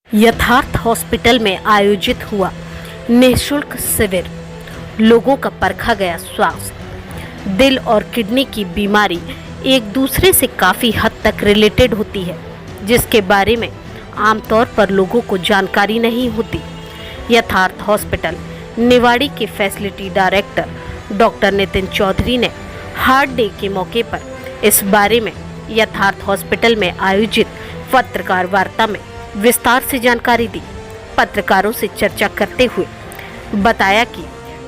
यथार्थ हॉस्पिटल में आयोजित हुआ निःशुल्क शिविर। लोगों का परखा गया स्वास्थ्य। दिल और किडनी की बीमारी एक दूसरे से काफ़ी हद तक रिलेटेड होती है, जिसके बारे में आमतौर पर लोगों को जानकारी नहीं होती। यथार्थ हॉस्पिटल निवाड़ी के facility director doctor Nitin Chaudhary ने हार्ट डे के मौके पर इस बारे में यथार्थ हॉस्पिटल में आयोजित पत्रकार वार्ता में विस्तार से जानकारी दी। पत्रकारों से चर्चा करते हुए बताया कि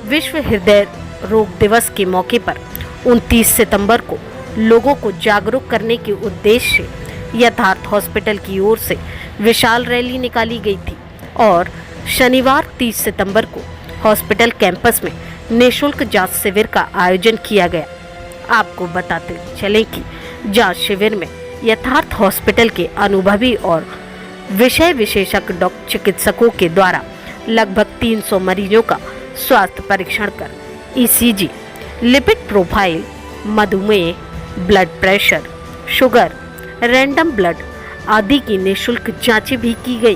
विश्व हृदय रोग दिवस के मौके पर 29 सितंबर को लोगों को जागरूक करने के उद्देश्य से यथार्थ हॉस्पिटल की ओर से विशाल रैली निकाली गई थी और शनिवार 30 सितंबर को हॉस्पिटल कैंपस में निःशुल्क जांच शिविर का आयोजन किया गया। आपको बताते चलें कि जांच शिविर में यथार्थ हॉस्पिटल के अनुभवी और विषय विशेषज्ञ चिकित्सकों के द्वारा लगभग 300 मरीजों का स्वास्थ्य परीक्षण कर ईसीजी, लिपिड प्रोफाइल, मधुमेह, blood pressure, sugar, random blood आदि की निःशुल्क जांचें भी की गई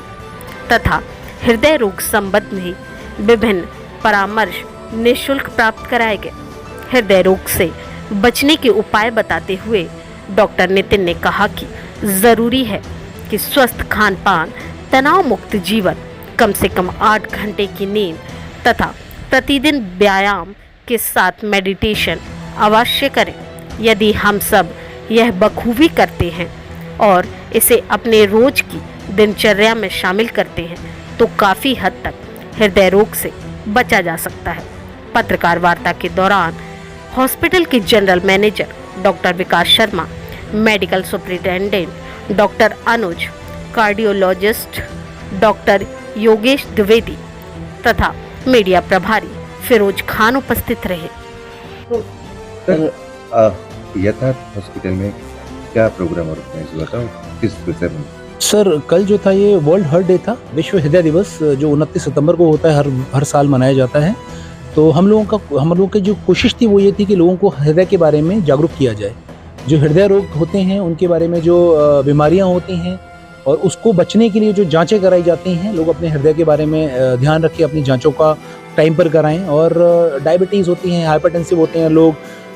तथा हृदय रोग संबंधी विभिन्न परामर्श निःशुल्क प्राप्त कराए गए। हृदय रोग से बचने के उपाय बताते हुए डॉक्टर नितिन ने कहा कि जरूरी है कि स्वस्थ खान पान, तनाव मुक्त जीवन, कम से कम 8 घंटे की नींद तथा प्रतिदिन व्यायाम के साथ मेडिटेशन अवश्य करें। यदि हम सब यह बखूबी करते हैं और इसे अपने रोज की दिनचर्या में शामिल करते हैं तो काफ़ी हद तक हृदय रोग से बचा जा सकता है। पत्रकार वार्ता के दौरान हॉस्पिटल के जनरल मैनेजर डॉक्टर विकास शर्मा, मेडिकल सुपरिटेंडेंट डॉक्टर अनुज, कार्डियोलॉजिस्ट डॉक्टर योगेश द्विवेदी तथा मीडिया प्रभारी फिरोज खान उपस्थित रहे। यथार्थ हॉस्पिटल में क्या प्रोग्राम ऑर्गेनाइज हुआ था, किस विषय में? सर, कल जो था ये वर्ल्ड हार्ट डे था, विश्व हृदय दिवस, जो 29 सितंबर को होता है, हर साल मनाया जाता है। तो हम लोगों की जो कोशिश थी वो ये थी कि लोगों को हृदय के बारे में जागरूक किया जाए। जो हृदय रोग होते हैं उनके बारे में जो बीमारियां होती हैं और उसको बचने के लिए जो जांचें कराई जाती हैं, लोग अपने हृदय के बारे में ध्यान रखें, अपनी जांचों का टाइम पर कराएं। और डायबिटीज़ होती हैं, हाइपरटेंसिव होते हैं लोग,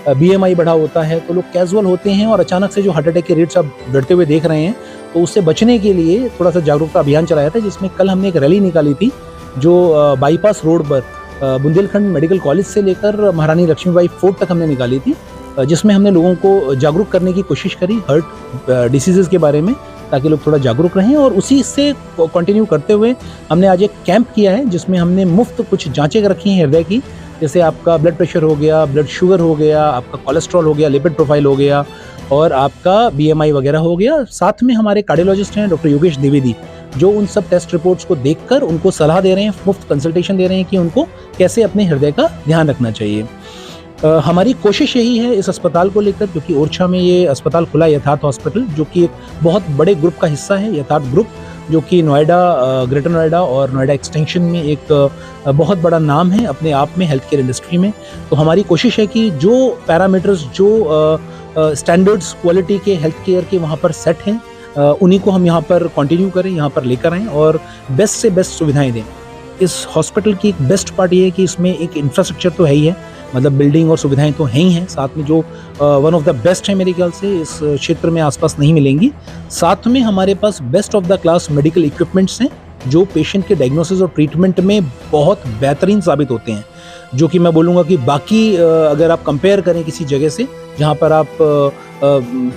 बीएमआई बढ़ा होता है, तो लोग कैजुअल होते हैं और अचानक से जो हार्ट अटैक के रेट्स आप बढ़ते हुए देख रहे हैं, तो उससे बचने के लिए थोड़ा सा जागरूकता अभियान चलाया था, जिसमें कल हमने एक रैली निकाली थी जो बाईपास रोड पर बुंदेलखंड मेडिकल कॉलेज से लेकर महारानी लक्ष्मीबाई फोर्ट तक हमने निकाली थी, जिसमें हमने लोगों को जागरूक करने की कोशिश करी हार्ट डिसीज़ेज़ के बारे में, ताकि लोग थोड़ा जागरूक रहें। और उसी से कंटिन्यू करते हुए हमने आज एक कैंप किया है जिसमें हमने मुफ्त कुछ जांचें रखी हैं हृदय की, जैसे आपका ब्लड प्रेशर हो गया, ब्लड शुगर हो गया, आपका कोलेस्ट्रॉल हो गया, लिपिड प्रोफाइल हो गया और आपका बीएमआई वगैरह हो गया। साथ में हमारे कार्डियोलॉजिस्ट हैं डॉक्टर योगेश द्विवेदी, जो उन सब टेस्ट रिपोर्ट्स को देखकर उनको सलाह दे रहे हैं, मुफ्त कंसल्टेशन दे रहे हैं कि उनको कैसे अपने हृदय का ध्यान रखना चाहिए। हमारी कोशिश यही है इस अस्पताल को लेकर, क्योंकि ओरछा में ये अस्पताल खुला है यथार्थ हॉस्पिटल, जो कि एक बहुत बड़े ग्रुप का हिस्सा है, यथार्थ ग्रुप, जो कि नोएडा, ग्रेटर नोएडा और नोएडा एक्सटेंशन में एक बहुत बड़ा नाम है अपने आप में हेल्थ केयर इंडस्ट्री में। तो हमारी कोशिश है कि जो पैरामीटर्स, जो स्टैंडर्ड्स क्वालिटी के हेल्थ केयर के वहाँ पर सेट हैं, उन्हीं को हम यहाँ पर कंटिन्यू करें, यहाँ पर लेकर आएँ और बेस्ट से बेस्ट सुविधाएं दें। इस हॉस्पिटल की एक बेस्ट पार्ट ये है कि इसमें एक इंफ्रास्ट्रक्चर तो है ही है, मतलब बिल्डिंग और सुविधाएं तो हैं ही हैं, साथ में जो वन ऑफ द बेस्ट है मेरे ख्याल से इस क्षेत्र में आसपास नहीं मिलेंगी। साथ में हमारे पास best of the class medical equipments हैं जो पेशेंट के डायग्नोसिस और ट्रीटमेंट में बहुत बेहतरीन साबित होते हैं, जो कि मैं बोलूँगा कि बाकी अगर आप कंपेयर करें किसी जगह से जहाँ पर आप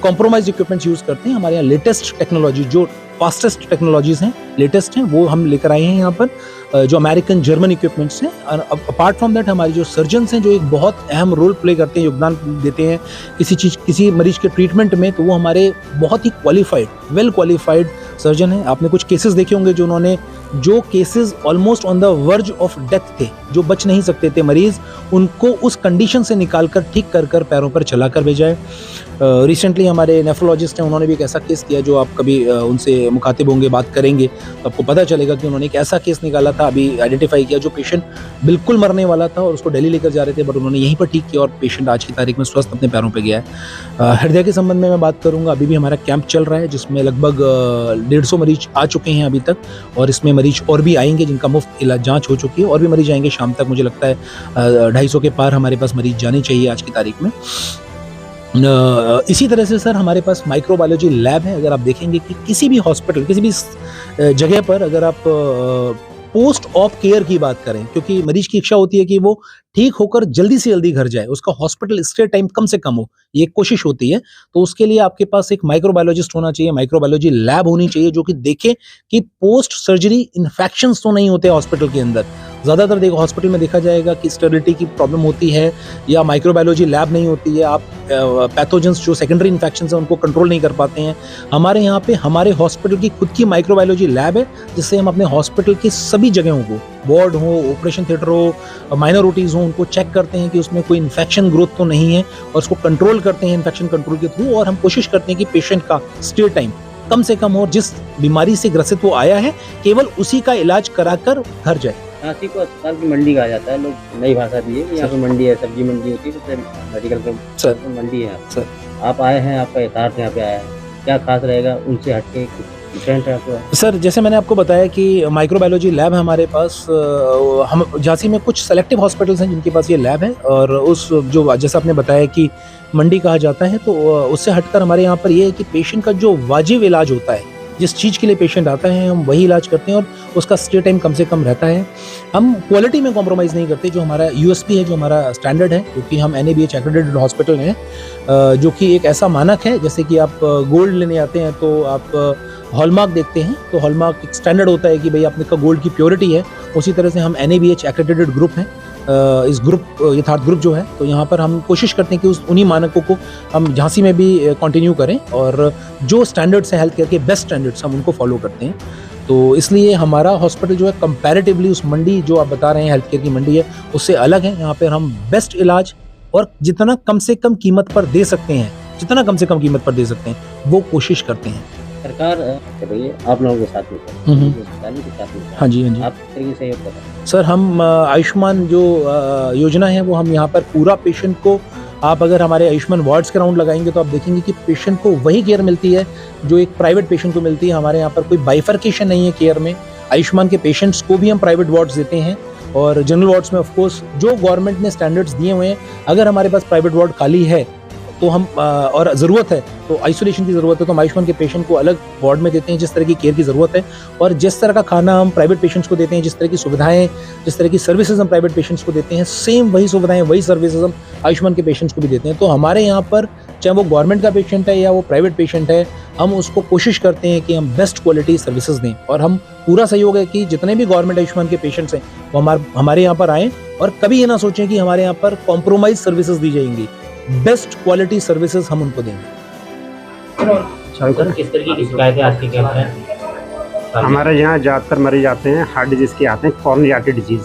कॉम्प्रोमाइज इक्विपमेंट्स यूज़ करते हैं, हमारे यहाँ लेटेस्ट टेक्नोलॉजी, जो फास्टेस्ट टेक्नोलॉजीज़ हैं, लेटेस्ट हैं, वो हम लेकर आए हैं यहाँ पर, जो अमेरिकन जर्मन इक्विपमेंट्स हैं। और अपार्ट फ्रॉम दैट हमारे जो सर्जन्स हैं, जो एक बहुत अहम रोल प्ले करते हैं, योगदान देते हैं किसी मरीज के ट्रीटमेंट में, तो वो हमारे बहुत ही क्वालिफाइड, वेल क्वालिफाइड सर्जन हैं। आपने कुछ केसेस देखे होंगे जो उन्होंने जो cases almost on the verge of death थे, जो बच नहीं सकते थे मरीज, उनको उस कंडीशन से निकाल कर ठीक कर कर पैरों पर चला कर भेजा है। रिसेंटली हमारे नेफ्रोलॉजिस्ट हैं, उन्होंने भी एक ऐसा केस किया, जो आप कभी उनसे मुखातिब होंगे, बात करेंगे तो आपको पता चलेगा कि उन्होंने एक ऐसा केस निकाला था, अभी आइडेंटिफाई किया, जो पेशेंट बिल्कुल मरने वाला था और उसको दिल्ली लेकर जा रहे थे, बट उन्होंने यहीं पर ठीक किया और पेशेंट आज की तारीख में स्वस्थ अपने पैरों पर गया है। हृदय के संबंध में मैं बात करूँगा, अभी भी हमारा कैंप चल रहा है, जिसमें लगभग 150 मरीज आ चुके हैं अभी तक, और इसमें मरीज और भी आएंगे जिनका मुफ्त इलाज जाँच हो चुकी है, और भी मरीज आएंगे शाम तक। मुझे लगता है 250 के पार हमारे पास मरीज जाने चाहिए आज की तारीख में। इसी तरह से सर हमारे पास माइक्रोबायोलॉजी लैब है। अगर आप देखेंगे कि किसी भी हॉस्पिटल, किसी भी जगह पर अगर आप पोस्ट ऑफ केयर की बात करें, क्योंकि मरीज की इच्छा होती है कि वो ठीक होकर जल्दी से जल्दी घर जाए, उसका हॉस्पिटल स्टे टाइम कम से कम हो, ये एक कोशिश होती है। तो उसके लिए आपके पास एक माइक्रोबायोलॉजिस्ट होना चाहिए, माइक्रोबायोलॉजी लैब होनी चाहिए, जो कि देखे कि पोस्ट सर्जरी इन्फेक्शंस तो नहीं होते हॉस्पिटल के अंदर। ज़्यादातर देखो हॉस्पिटल में देखा जाएगा कि स्टेरिलिटी की प्रॉब्लम होती है, या माइक्रोबायोलॉजी लैब नहीं होती है, आप पैथोजेंस जो सेकेंडरी इन्फेक्शंस हैं उनको कंट्रोल नहीं कर पाते हैं। हमारे यहाँ पे हमारे हॉस्पिटल की खुद की माइक्रोबायोलॉजी लैब है, जिससे हम अपने हॉस्पिटल की सभी जगहों को, वार्ड हो, ऑपरेशन थिएटर हो, माइनर ओटीज हो, उनको चेक करते हैं कि उसमें कोई इन्फेक्शन ग्रोथ तो नहीं है, और उसको कंट्रोल करते हैं इन्फेक्शन कंट्रोल के थ्रू। और हम कोशिश करते हैं कि पेशेंट का स्टे टाइम कम से कम हो, जिस बीमारी से ग्रसित वो आया है केवल उसी का इलाज कराकर घर जाए। रांची को अस्पताल की मंडी कहा जाता है, लोग नई भाषा दी है। यहाँ पे मंडी है, सब्जी मंडी होती है, तो मेडिकल सर मंडी है। सर आप आए हैं, आपका यथार्थ यहाँ पे आया है, क्या खास रहेगा उनसे हटके, कुछ डिफरेंट है आपको? सर जैसे मैंने आपको बताया कि माइक्रोबायोलॉजी लैब है हमारे पास। हम झांसी में कुछ सेलेक्टिव हॉस्पिटल्स हैं जिनके पास ये लैब है, और उस जो जैसा आपने बताया कि मंडी कहा जाता है, तो उससे हटकर हमारे यहाँ पर ये है कि पेशेंट का जो वाजिब इलाज होता है, जिस चीज़ के लिए पेशेंट आता है हम वही इलाज करते हैं, और उसका स्टे टाइम कम से कम रहता है। हम क्वालिटी में कॉम्प्रोमाइज़ नहीं करते, जो हमारा यूएसपी है, जो हमारा स्टैंडर्ड है, क्योंकि हम NABH एक्रेडिटेड हॉस्पिटल हैं, जो कि एक ऐसा मानक है, जैसे कि आप गोल्ड लेने आते हैं तो आप हॉलमार्क देखते हैं, तो हॉलमार्क एक स्टैंडर्ड होता है कि भाई अपने का गोल्ड की प्योरिटी है। उसी तरह से हम NABH एक्रेडिटेड ग्रुप हैं, इस ग्रुप यथार्थ ग्रुप जो है, तो यहाँ पर हम कोशिश करते हैं कि उन्हीं मानकों को हम झांसी में भी कंटिन्यू करें, और जो स्टैंडर्ड्स हैं हेल्थ केयर के, बेस्ट स्टैंडर्ड्स हम उनको फॉलो करते हैं। तो इसलिए हमारा हॉस्पिटल जो है कंपैरेटिवली उस मंडी जो आप बता रहे हैं हेल्थ केयर की मंडी है, उससे अलग है। यहाँ पर हम बेस्ट इलाज और जितना कम से कम कीमत पर दे सकते हैं, जितना कम से कम कीमत पर दे सकते हैं, वो कोशिश करते हैं। सरकार आप लोगों के साथ में, अस्पतालों के साथ में, हाँ जी, हाँ जी। आप किस तरीके से सहयोग कर रहे हैं? सर हम आयुष्मान जो योजना है, वो हम यहाँ पर पूरा पेशेंट को, आप अगर हमारे आयुष्मान वार्ड्स के राउंड लगाएंगे तो आप देखेंगे कि पेशेंट को वही केयर मिलती है जो एक प्राइवेट पेशेंट को मिलती है। हमारे यहाँ पर कोई बाइफर्केशन नहीं है केयर में। आयुष्मान के पेशेंट्स को भी हम प्राइवेट वार्ड्स देते हैं, और जनरल वार्ड्स में ऑफकोर्स जो गवर्नमेंट ने स्टैंडर्ड्स दिए हुए हैं, अगर हमारे पास प्राइवेट वार्ड खाली है तो हम और ज़रूरत है, तो आइसोलेशन की ज़रूरत है, तो हम आयुष्मान के पेशेंट को अलग वार्ड में देते हैं, जिस तरह की केयर की ज़रूरत है। और जिस तरह का खाना हम प्राइवेट पेशेंट्स को देते हैं, जिस तरह की सुविधाएं, जिस तरह की सर्विसेज हम प्राइवेट पेशेंट्स को देते हैं, सेम वही सुविधाएं, वही सर्विसेज हम आयुष्मान के पेशेंट्स को भी देते हैं। तो हमारे यहाँ पर चाहे वो गवर्नमेंट का पेशेंट है या वो प्राइवेट पेशेंट है, हम उसको कोशिश करते हैं कि हम बेस्ट क्वालिटी सर्विसेज दें, और हम पूरा सहयोग है कि जितने भी गवर्नमेंट आयुष्मान के पेशेंट्स हैं वो हमारे यहाँ पर आएँ, और कभी ये ना सोचें कि हमारे यहाँ पर कॉम्प्रोमाइज सर्विसेज दी जाएंगी। बेस्ट क्वालिटी सर्विसेज हम उनको देंगे। सर किस तरीके की शिकायतें आपकी कैंप में? हमारे यहाँ ज़्यादातर मरीज आते हैं हार्ट डिजीज़ के, आते हैं कॉर्नियल आर्टरी डिजीज़।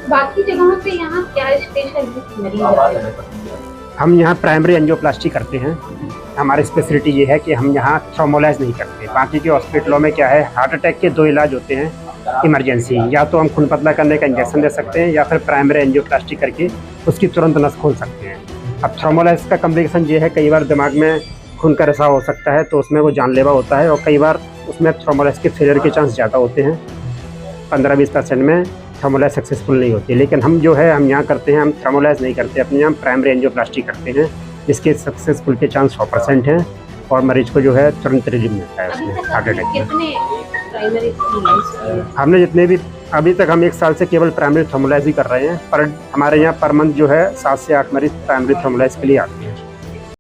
बाकी जगहों से यहाँ क्या स्पेशल मरीज आते हैं? हम यहाँ प्राइमरी एंजियोप्लास्टी करते हैं। हमारी स्पेशलिटी ये है कि हम यहाँ थ्रोम्बोलाइज नहीं करते। बाकी के हॉस्पिटलों में क्या है, हार्ट अटैक के 2 इलाज होते हैं इमरजेंसी, या तो हम खून पतला करने का इंजेक्शन दे सकते हैं, या फिर प्राइमरी एंजियोप्लास्टी करके उसकी तुरंत नस खोल सकते हैं। अब थ्रोम्बोलाइज का कॉम्प्लिकेशन ये है, कई बार दिमाग में खून का रिसाव हो सकता है, तो उसमें वो जानलेवा होता है, और कई बार उसमें थ्रोम्बोलाइज के फेलियर के चांस ज़्यादा होते हैं। 15-20% में थ्रोम्बोलाइज सक्सेसफुल नहीं होती। लेकिन हम जो है, हम यहाँ करते हैं, हम थ्रोम्बोलाइज नहीं करते, अपने यहाँ प्राइमरी एंजियोप्लास्टी करते हैं, जिसके सक्सेसफुल के चांस 100% हैं, और मरीज को जो है तुरंत रिलीफ मिलता है उसमें हार्ट अटैक में। हमने जितने भी अभी तक, हम 1 साल से केवल प्राइमरी थ्रोम्बोलाइज ही कर रहे हैं, पर हमारे यहाँ पर मंथ जो है 7 से 8 मरीज प्राइमरी थ्रोम्बोलाइज के लिए आते हैं।